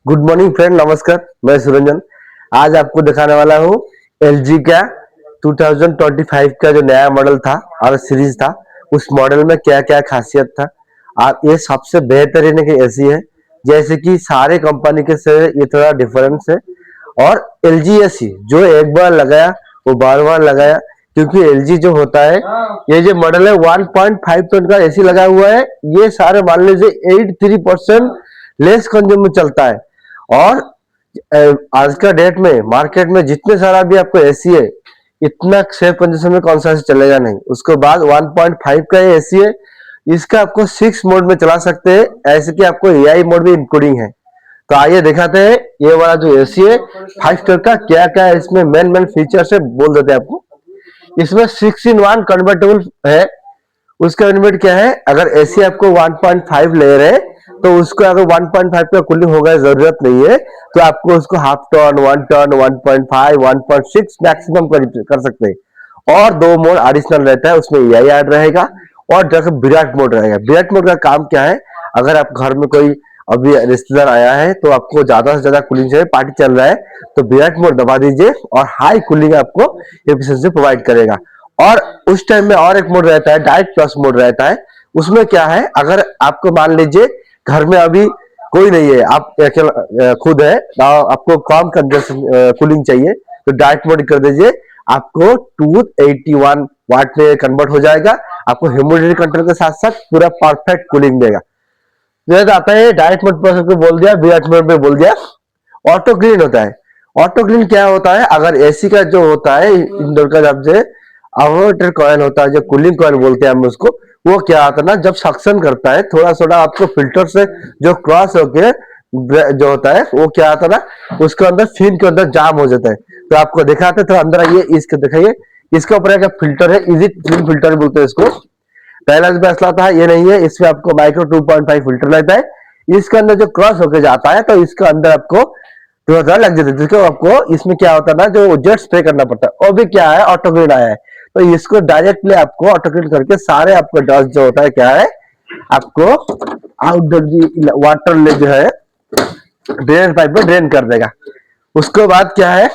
Good morning friend, नमस्कार। मैं सुरंजन आज आपको दिखाने वाला हूँ एलजी का 2025 का जो नया मॉडल था और सीरीज था, उस मॉडल में क्या क्या खासियत था। और ये सबसे बेहतरीन की ऐसी है जैसे कि सारे कंपनी के से ये थोड़ा डिफरेंस है। और एलजी एसी जो एक बार लगाया वो बार बार लगाया, क्योंकि एलजी जो होता है, ये जो मॉडल है 1.5 टन का एसी लगा हुआ है। ये सारे मान लीजिए 83% लेस कंज्यूम में चलता है। और आज का डेट में मार्केट में जितने सारा भी आपको एसी है, इतना सेफ कंडीशन में कौन सा एसी चलेगा नहीं। उसके बाद 1.5 का ये एसी है, इसका आपको 6 मोड में चला सकते हैं, ऐसे कि आपको एआई मोड भी इंक्लूडिंग है। तो आइए दिखाते हैं ये वाला जो एसी है 5 स्टार का, क्या क्या इसमें मेन मेन फीचर्स है बोल देते हैं आपको। इसमें 6-in-1 कन्वर्टेबल है। उसका बेनिफिट क्या है, अगर एसी आपको 1.5 ले रहे हैं तो उसको अगर 1.5 का कूलिंग होगा जरूरत नहीं है, तो आपको उसको हाफ टर्न, 1 टर्न, 1.5, 1.6 मैक्सिमम कर सकते हैं। और दो मोड एडिशनल रहता है, उसमें एआई ऐड रहेगा और जैसे विराट मोड रहेगा। विराट मोड का काम क्या है, अगर आप घर में कोई अभी रिश्तेदार आया है तो आपको ज्यादा से ज्यादा कूलिंग चाहिए, पार्टी चल रहा है, तो विराट मोड दबा दीजिए और हाई कूलिंग आपको एफिशिएंसी प्रोवाइड करेगा। और उस टाइम में और एक मोड रहता है, डायरेक्ट प्लस मोड रहता है। उसमें क्या है, अगर आपको मान लीजिए घर में अभी कोई नहीं है, आप अकेला खुद है, आपको कम कंजन कूलिंग चाहिए, तो डायरेक्ट मोड कर दीजिए, आपको 281 वाट में कन्वर्ट हो जाएगा। आपको ह्यूमिडिटी कंट्रोल के साथ साथ पूरा परफेक्ट कूलिंग देगा। जैसे आता है डायरेक्ट मोड पर सबको बोल दिया, विराट मोड पे बोल दिया। ऑटो क्लीन होता है। ऑटो क्लीन क्या होता है, अगर एसी का जो होता है इंडोर का, जब से अवोटर कॉइल होता है, जो कूलिंग कॉइल बोलते हैं हम उसको, वो क्या आता है ना, जब सक्शन करता है थोड़ा थोड़ा आपको फिल्टर से जो क्रॉस होके जो होता है, वो क्या आता है ना, उसके अंदर फिन के अंदर जाम हो जाता है। तो आपको दिखाते हैं, तो अंदर आइए, इसके दिखाइए, इसके ऊपर एक फिल्टर है, इजी क्लीन फिल्टर बोलते हैं इसको। पहला जो फैसला था ये नहीं है, इसमें आपको माइक्रो 2.5 फिल्टर लगता है। इसके अंदर जो क्रॉस होके जाता है, तो इसके अंदर आपको 2000 लग जाते हैं, जिसको आपको इसमें क्या होता है ना, जो जेट स्प्रे करना पड़ता है, वो भी क्या है, ऑटो क्लीन आया है। तो इसको डायरेक्टली आपको ऑटो क्लीन करके सारे आपको डस्ट जो होता है क्या है, आपको आउटडोर वाटर ले जो है ड्रेन पाइप में ड्रेन कर देगा। उसके बाद क्या है,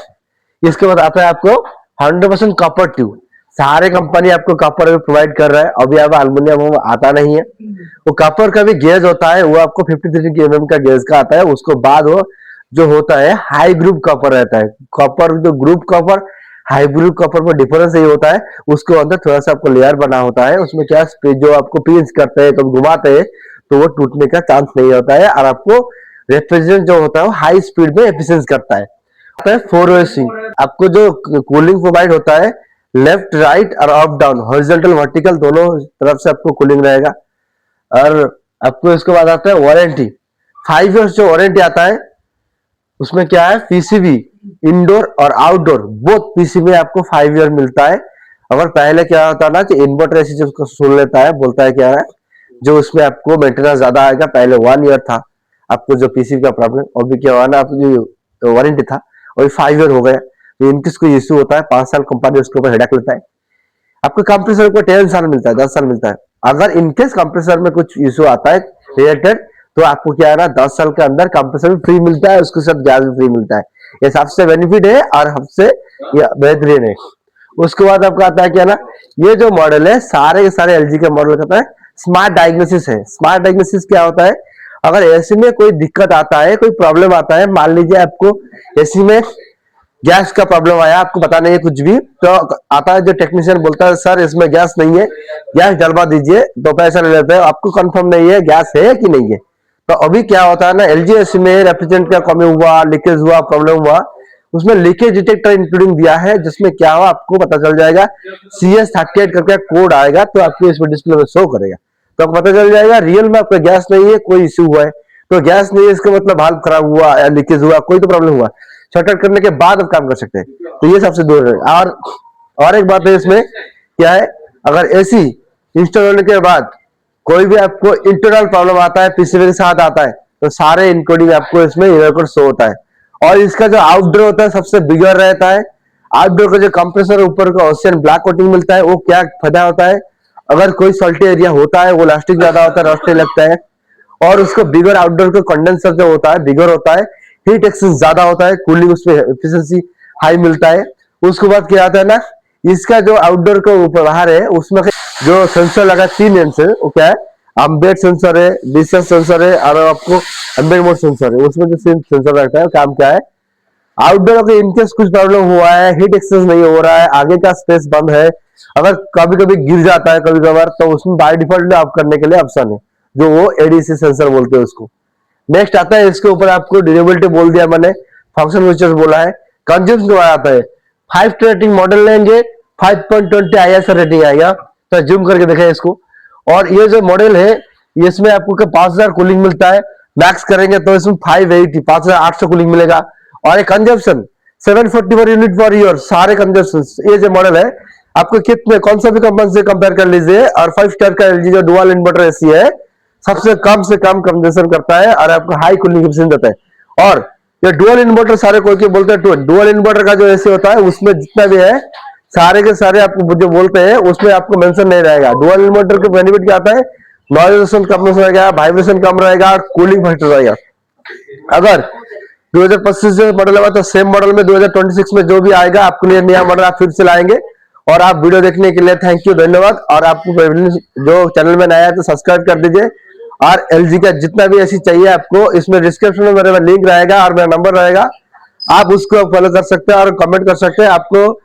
इसके बाद आता है आपको 100% कॉपर ट्यूब। सारे कंपनी आपको कॉपर प्रोवाइड कर रहा है, अभी अब एल्युमिनियम वो आता नहीं है। वो कॉपर का भी गेज होता है, वो आपको 53 mm का गेज का आता है। उसको बाद वो जो होता है हाई ग्रुप कॉपर रहता है। कॉपर जो group copper, high group copper में डिफरेंस ये होता है, उसके अंदर थोड़ा सा आपको लेयर बना होता है। उसमें क्या जो आपको पिंच करते हैं तो घुमाते हैं, तो वो टूटने का चांस नहीं होता है, और आपको रेफ्रिजरेंट जो होता है वो हाई स्पीड में एफिशिएंसी करता है। 4 सी आपको जो कूलिंग प्रोवाइड होता है, लेफ्ट राइट और अप डाउन, हॉरिजॉन्टल वर्टिकल दोनों तरफ से आपको कूलिंग रहेगा। और आपको इसके बाद आता है वारंटी। 5 इयर्स जो वारंटी आता है, उसमें क्या है, पीसीबी इंडोर और आउटडोर बोथ पीसीबी में आपको 5 ईयर मिलता है। अगर पहले क्या होता है ना कि इन्वर्टर ऐसी जो सुन लेता है, बोलता है क्या है, जो उसमें आपको मेंटेनेंस ज्यादा आएगा, पहले 1 ईयर था आपको जो पीसीबी का प्रॉब्लम, और भी क्या हुआ ना, आपकी जो वारंटी था और 5 ईयर हो गया। तो इनकेस कोई इश्यू होता है, 5 साल कंपनी उसके ऊपर हेडेक लेता है। आपको कंप्रेसर को 10 साल मिलता है, 10 साल मिलता है। अगर इनकेस कंप्रेसर में कुछ इश्यू आता है रिलेटेड, तो आपको क्या है ना, 10 साल के अंदर कंप्रेसर भी फ्री मिलता है, उसके साथ गैस भी फ्री मिलता है। ये सबसे बेनिफिट है और सबसे बेहतरीन है। उसके बाद आपका आता है क्या ना, ये जो मॉडल है सारे के सारे एलजी के मॉडल कहता है स्मार्ट डायग्नोसिस है। स्मार्ट डायग्नोसिस क्या होता है, अगर एसी में कोई दिक्कत आता है, कोई प्रॉब्लम आता है, मान लीजिए आपको एसी में गैस का प्रॉब्लम आया, आपको पता नहीं है कुछ भी, तो आता है जो टेक्नीशियन, बोलता है सर इसमें गैस नहीं है, गैस डलवा दीजिए, तो पैसा ले लेते हैं, आपको कंफर्म नहीं है गैस है कि नहीं है। तो अभी क्या होता है ना, एलजी एसी में रेफ्रिजरेंट का कमी हुआ, लीकेज हुआ, प्रॉब्लम हुआ, उसमें लीकेज डिटेक्टर इंक्लूडिंग दिया है, जिसमें क्या हो आपको पता चल जाएगा, CS38 करके कोड आएगा, तो आपको इसमें डिस्प्ले में शो करेगा, तो आपको पता चल जाएगा रियल में आपका गैस नहीं है, कोई इश्यू हुआ है। तो गैस नहीं है इसका मतलब हाल खराब हुआ या लीकेज हुआ, कोई तो प्रॉब्लम हुआ, शट आउट करने के बाद आप काम कर सकते हैं। तो ये सबसे दूर है। और एक बात है इसमें क्या है, अगर एसी इंस्टॉल होने के बाद कोई भी आपको इंटरनल प्रॉब्लम आता है, पीसीबी के साथ आता है, तो सारे इंक्लूडिंग आपको इसमें एरर कोड शो होता है। और इसका जो आउटडोर होता है सबसे बिगर रहता है। आउटडोर का जो कंप्रेसर ऊपर का ओशियन ब्लैक कोटिंग मिलता है, वो क्या फायदा होता है, अगर कोई सॉल्टी एरिया होता है, वो लास्टिक ज्यादा होता है, रस्ट लगता है। और उसको बिगर आउटडोर का कंडेंसर जो होता है बिगर होता है, हीट एक्सेस ज्यादा होता है, कूलिंग उसमें एफिशिएंसी हाई मिलता है। उसके बाद क्या आता है ना, इसका जो आउटडोर का ऊपर बाहर है उसमें जो सेंसर लगा 3 इंच है, वो क्या है, एम्बेड सेंसर है, डिस्टेंस सेंसर है और आपको एम्बेड मोड सेंसर है। उसमें जो सेंसर रहता है काम क्या है, आउटडोर अगर इनकेस कुछ प्रॉब्लम हुआ है, हीट एक्सेस नहीं हो रहा है, आगे का स्पेस बंद है, अगर कभी कभी गिर जाता है कभी कभार, तो उसमें बाय डिफॉल्ट ऑफ करने के लिए ऑप्शन है, जो वो एडीसी सेंसर बोलते हैं उसको। नेक्स्ट आता है, इसके ऊपर आपको ड्यूरेबिलिटी बोल दिया मैंने, फंक्शन फीचर्स बोला है, कंज्यूम्स के बाद आता है 5 रेटिंग मॉडल लेंगे 5.20 ISR रेटिंग आएगा। तो जूम करके देखें इसको। और ये जो मॉडल है इसमें आपको 5000 कूलिंग मिलता है, मैक्स करेंगे तो इसमें 5800 कूलिंग मिलेगा। और एक कंजप्शन 744 यूनिट फॉर ईयर, सारे कंजप्शन। ये जो मॉडल है आपको कितने कौन सा भी कंपनी से कंपेयर कर लीजिए, और 5 स्टार का एलजी जो डुअल इन्वर्टर एसी है सबसे कम से कम कंजप्शन करता है और आपको हाई कूलिंग एफिशिएंसी देता है। और ये डुअल इन्वर्टर सारे कोई के बोलते हैं, डुअल इन्वर्टर का जो एसी होता है उसमें जितना भी है सारे के सारे आपको जो बोलते हैं उसमें आपको मेंशन नहीं रहेगा। डुअल इन्वर्टर के बेनिफिट क्या आता है, नॉइज कम रहेगा, वाइब्रेशन कम रहेगा और कूलिंग फास्ट रहेगा। अगर 2025 से मॉडल होगा तो सेम मॉडल में 2026 में जो भी आएगा आपके लिए नया मॉडल आप फिर से लाएंगे। और आप वीडियो देखने के लिए थैंक यू, धन्यवाद। और आपको जो चैनल में नया है तो सब्सक्राइब कर दीजिए। और एलजी का जितना भी ऐसी चाहिए आपको, इसमें डिस्क्रिप्शन में मेरा लिंक रहेगा और मेरा नंबर रहेगा, आप उसको फॉलो कर सकते हैं और कमेंट कर सकते हैं। आपको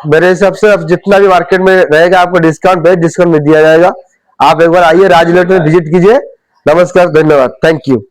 मेरे हिसाब से अब जितना भी मार्केट में रहेगा आपको डिस्काउंट बेस्ट डिस्काउंट में दिया जाएगा। आप एक बार आइए, राज इलेक्ट्रॉनिक विजिट कीजिए। नमस्कार, धन्यवाद, थैंक यू।